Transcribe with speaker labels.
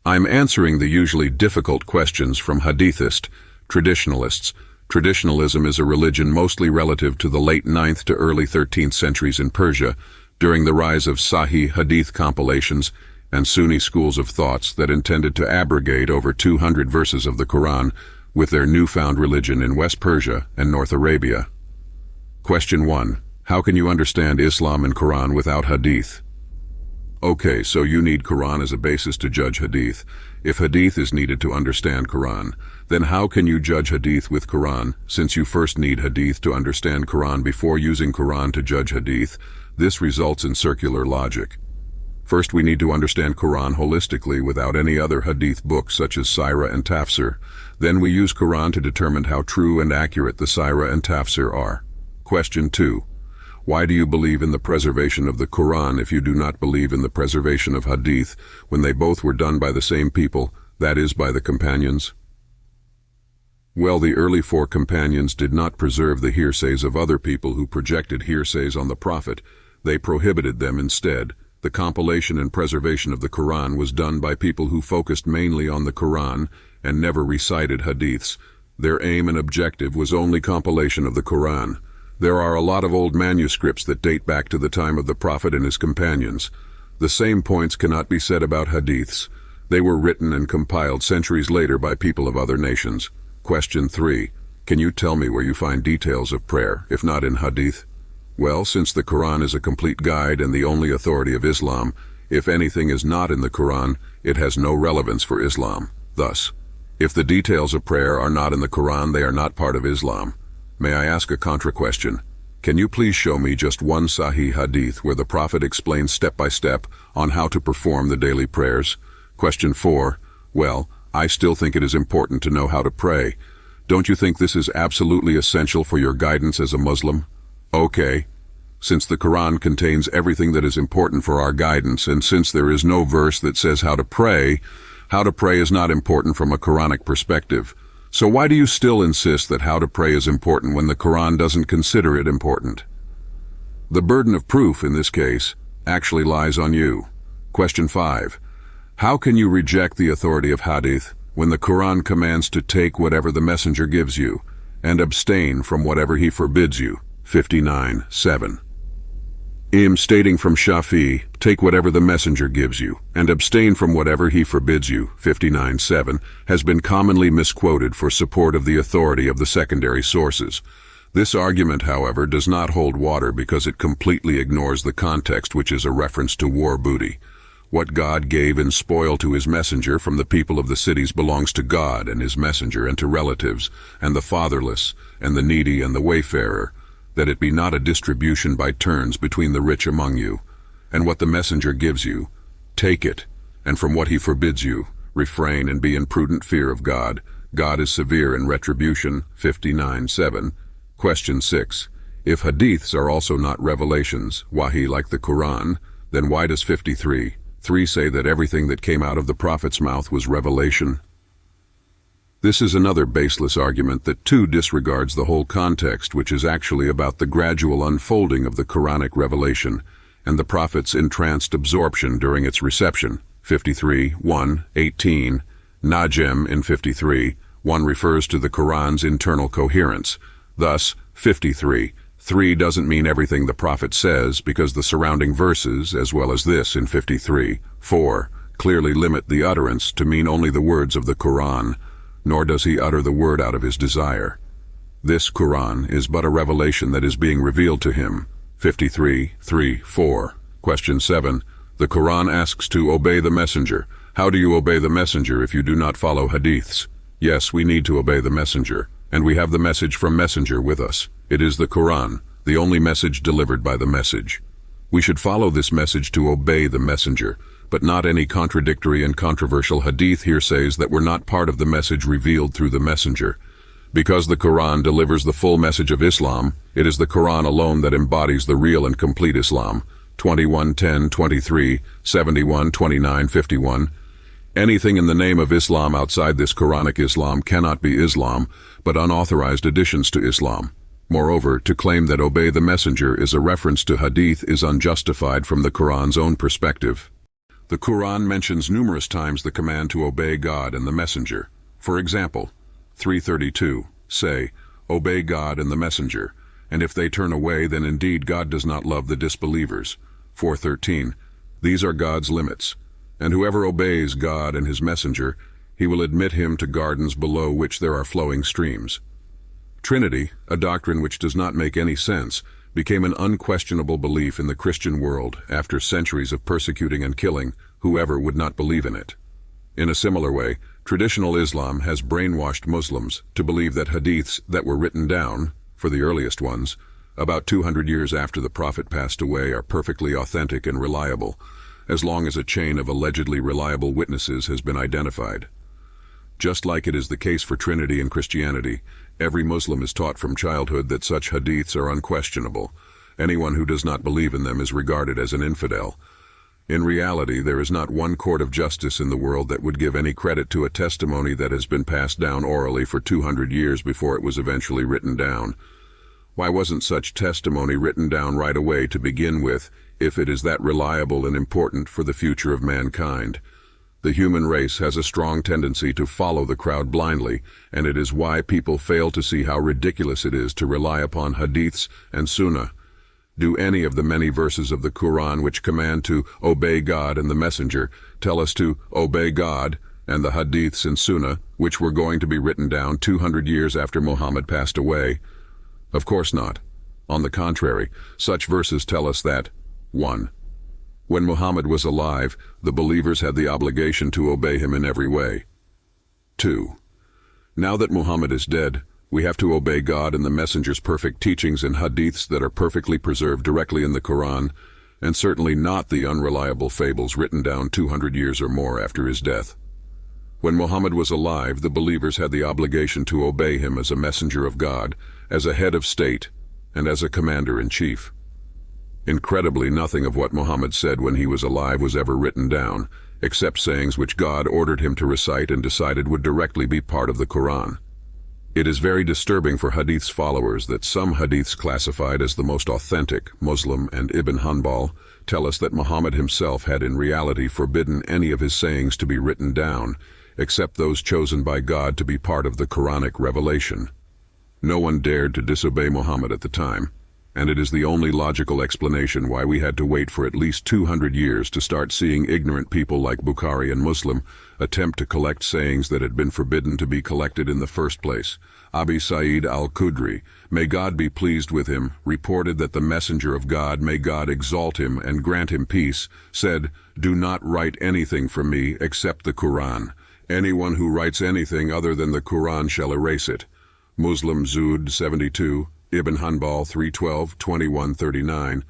Speaker 1: I'm answering the usually difficult questions from Hadithist, traditionalists. Traditionalism is a religion mostly relative to the late 9th to early 13th centuries in Persia, during the rise of Sahih Hadith compilations and Sunni schools of thoughts that intended to abrogate over 200 verses of the Quran with their newfound religion in West Persia and North Arabia. Question 1. How can you understand Islam and Quran without Hadith? Okay, so you need Quran as a basis to judge Hadith. If Hadith is needed to understand Quran, then how can you judge Hadith with Quran, since you first need Hadith to understand Quran before using Quran to judge Hadith? This results in circular logic. First, we need to understand Quran holistically without any other Hadith books such as Sirah and Tafsir. Then we use Quran to determine how true and accurate the Sirah and Tafsir are. Question 2. Why do you believe in the preservation of the Quran if you do not believe in the preservation of Hadith, when they both were done by the same people, that is, by the companions? Well, the early 4 companions did not preserve the hearsays of other people who projected hearsays on the Prophet. They prohibited them instead. The compilation and preservation of the Quran was done by people who focused mainly on the Quran and never recited Hadiths. Their aim and objective was only compilation of the Quran. There are a lot of old manuscripts that date back to the time of the Prophet and his companions. The same points cannot be said about Hadiths. They were written and compiled centuries later by people of other nations. Question 3. Can you tell me where you find details of prayer, if not in Hadith? Well, since the Quran is a complete guide and the only authority of Islam, if anything is not in the Quran, it has no relevance for Islam. Thus, if the details of prayer are not in the Quran, they are not part of Islam. May I ask a contra question? Can you please show me just one Sahih Hadith where the Prophet explains step by step on how to perform the daily prayers? Question 4. Well, I still think it is important to know how to pray. Don't you think this is absolutely essential for your guidance as a Muslim? Okay. Since the Quran contains everything that is important for our guidance, and since there is no verse that says how to pray is not important from a Quranic perspective. So why do you still insist that how to pray is important when the Quran doesn't consider it important? The burden of proof in this case actually lies on you. Question 5. How can you reject the authority of Hadith when the Quran commands to take whatever the messenger gives you and abstain from whatever he forbids you? 59:7. Stating from Shafi, take whatever the messenger gives you, and abstain from whatever he forbids you, 59:7, has been commonly misquoted for support of the authority of the secondary sources. This argument, however, does not hold water because it completely ignores the context, which is a reference to war booty. What God gave in spoil to his messenger from the people of the cities belongs to God and his messenger and to relatives, and the fatherless, and the needy and the wayfarer, that it be not a distribution by turns between the rich among you. And what the messenger gives you, take it, and from what he forbids you, refrain and be in prudent fear of God. God is severe in retribution, 59:7. Question 6. If Hadiths are also not revelations, wahi like the Quran, then why does 53:3 say that everything that came out of the Prophet's mouth was revelation? This is another baseless argument that too disregards the whole context, which is actually about the gradual unfolding of the Quranic revelation and the Prophet's entranced absorption during its reception. 53:1-18. Najm in 53:1 refers to the Quran's internal coherence. Thus, 53:3 doesn't mean everything the Prophet says, because the surrounding verses, as well as this in 53:4, clearly limit the utterance to mean only the words of the Quran, nor does he utter the word out of his desire. This Quran is but a revelation that is being revealed to him. 53:3-4. Question 7. The Quran asks to obey the messenger. How do you obey the messenger if you do not follow Hadiths? Yes, we need to obey the messenger, and we have the message from messenger with us. It is the Quran, the only message delivered by the message. We should follow this message to obey the messenger, but not any contradictory and controversial Hadith hearsays that were not part of the message revealed through the messenger. Because the Quran delivers the full message of Islam, it is the Quran alone that embodies the real and complete Islam. 21:10-23, 71:29-51. Anything in the name of Islam outside this Quranic Islam cannot be Islam, but unauthorized additions to Islam. Moreover, to claim that obey the messenger is a reference to Hadith is unjustified from the Quran's own perspective. The Quran mentions numerous times the command to obey God and the Messenger. For example, 3:32, say, "Obey God and the Messenger, and if they turn away, then indeed God does not love the disbelievers." 4:13, these are God's limits, and whoever obeys God and his Messenger, he will admit him to gardens below which there are flowing streams. Trinity, a doctrine which does not make any sense, became an unquestionable belief in the Christian world after centuries of persecuting and killing whoever would not believe in it. In a similar way, traditional Islam has brainwashed Muslims to believe that hadiths that were written down, for the earliest ones, about 200 years after the Prophet passed away are perfectly authentic and reliable, as long as a chain of allegedly reliable witnesses has been identified. Just like it is the case for Trinity in Christianity, every Muslim is taught from childhood that such hadiths are unquestionable. Anyone who does not believe in them is regarded as an infidel. In reality, there is not one court of justice in the world that would give any credit to a testimony that has been passed down orally for 200 years before it was eventually written down. Why wasn't such testimony written down right away to begin with, if it is that reliable and important for the future of mankind? The human race has a strong tendency to follow the crowd blindly, and it is why people fail to see how ridiculous it is to rely upon hadiths and sunnah. Do any of the many verses of the Quran which command to obey God and the Messenger tell us to obey God and the hadiths and sunnah, which were going to be written down 200 years after Muhammad passed away? Of course not. On the contrary, such verses tell us that 1. When Muhammad was alive, the believers had the obligation to obey him in every way. 2. Now that Muhammad is dead, we have to obey God and the Messenger's perfect teachings and hadiths that are perfectly preserved directly in the Quran, and certainly not the unreliable fables written down 200 years or more after his death. When Muhammad was alive, the believers had the obligation to obey him as a messenger of God, as a head of state, and as a commander-in-chief. Incredibly, nothing of what Muhammad said when he was alive was ever written down, except sayings which God ordered him to recite and decided would directly be part of the Quran. It is very disturbing for hadiths followers that some hadiths classified as the most authentic, Muslim and Ibn Hanbal, tell us that Muhammad himself had in reality forbidden any of his sayings to be written down, except those chosen by God to be part of the Quranic revelation. No one dared to disobey Muhammad at the time, and it is the only logical explanation why we had to wait for at least 200 years to start seeing ignorant people like Bukhari and Muslim attempt to collect sayings that had been forbidden to be collected in the first place. Abi Sa'id al-Khudri, may God be pleased with him, reported that the Messenger of God, may God exalt him and grant him peace, said, "Do not write anything from me except the Quran. Anyone who writes anything other than the Quran shall erase it." Muslim Zud 72, Ibn Hanbal 312, 2139,